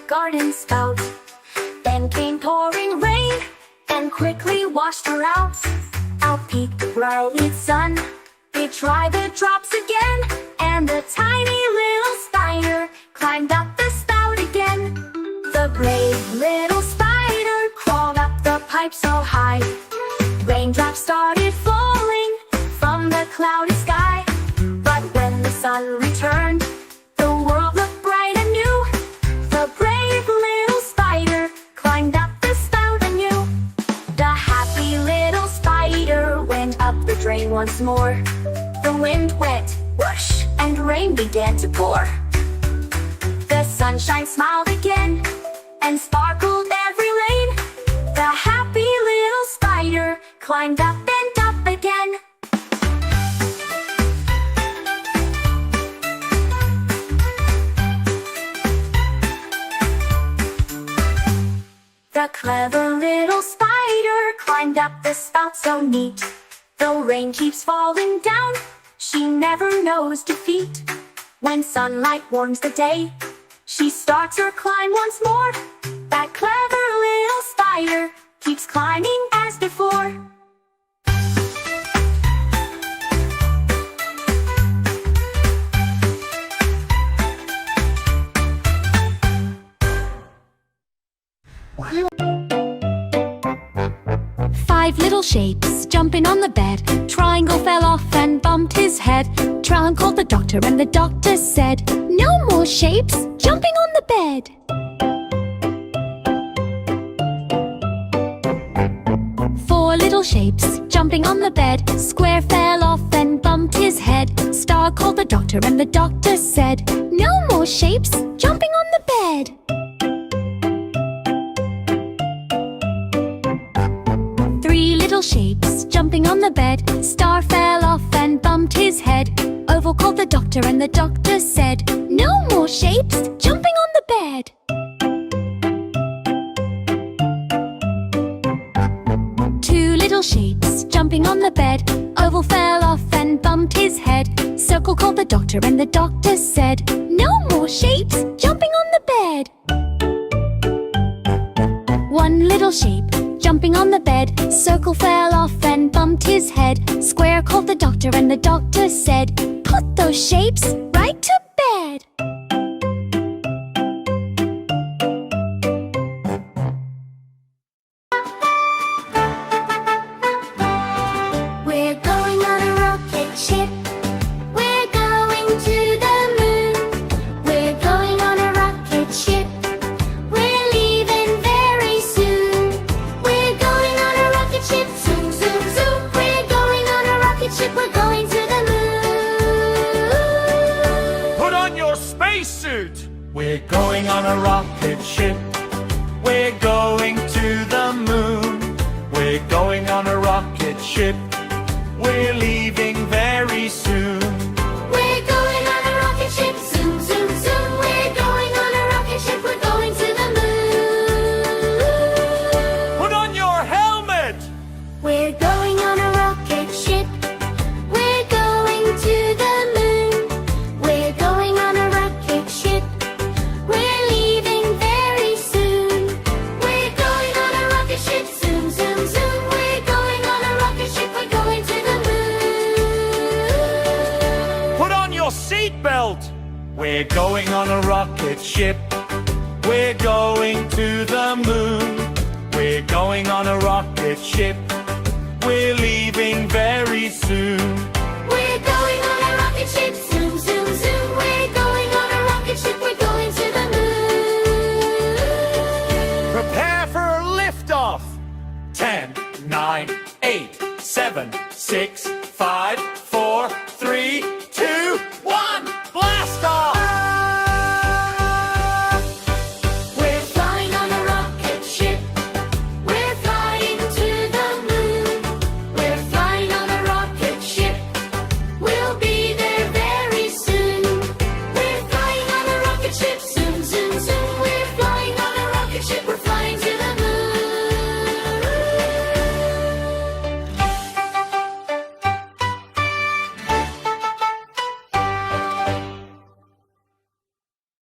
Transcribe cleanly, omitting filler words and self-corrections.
garden spout. Then came pouring rain and quickly washed her out. Out peeked the bright sun. They tried the drops again, and the tiny little spider climbed up the spout again. The brave little spider crawled up the pipe so high. Raindrops started falling from the cloudy sky. But when the sun returned, the world looked bright and new. The brave little spider climbed up the spout anew. The happy little spider went up the drain once more. The wind went whoosh and rain began to pour. The sunshine smiled again and sparkled every lane. The happy little spider climbed up and up again. The clever little spider climbed up the spout so neat. Though rain keeps falling down, she never knows defeat. When sunlight warms the day, she starts her climb once more. That clever little spider keeps climbing as before. Five little shapes jumping on the bed. Triangle fell off and bumped his head. Triangle called the doctor and the doctor said, "No more shapes jumping on the bed." Four little shapes jumping on the bed. Square fell off and bumped his head. Star called the doctor and the doctor said, "No more shapes jumping on the bed." Little shapes jumping on the bed. Star fell off and bumped his head. Oval called the doctor and the doctor said, "No more shapes jumping on the bed." Two little shapes jumping on the bed. Oval fell off and bumped his head. Circle called the doctor and the doctor said, "No more shapes jumping on the bed." One little shape jumping on the bed. Circle fell off and bumped his head. Square called the doctor and the doctor said, "Put those shapes right to bed." We're going on a rocket ship. We're going to the moon. We're going on a rocket ship. We're leaving very soon. We're going on a rocket ship. Zoom, zoom, zoom. We're going on a rocket ship. We're going to the moon. Put on your spacesuit! We're going on a rocket ship. We're going to the moon. We're going on a rocket ship. We're leaving very soon. We're going on a rocket ship. Zoom, zoom, zoom. We're going on a rocket ship. We're going to the moon. Put on your helmet! We're going on a rocket ship. We're going to the moon. We're going on a rocket ship. We're leaving very soon. We're going on a rocket ship. Zoom, zoom, zoom. We're going on a rocket ship. We're going to the moon. Put on your seatbelt! We're going on a rocket ship. We're going to the moon. We're going on a rocket ship. We're leaving very soon.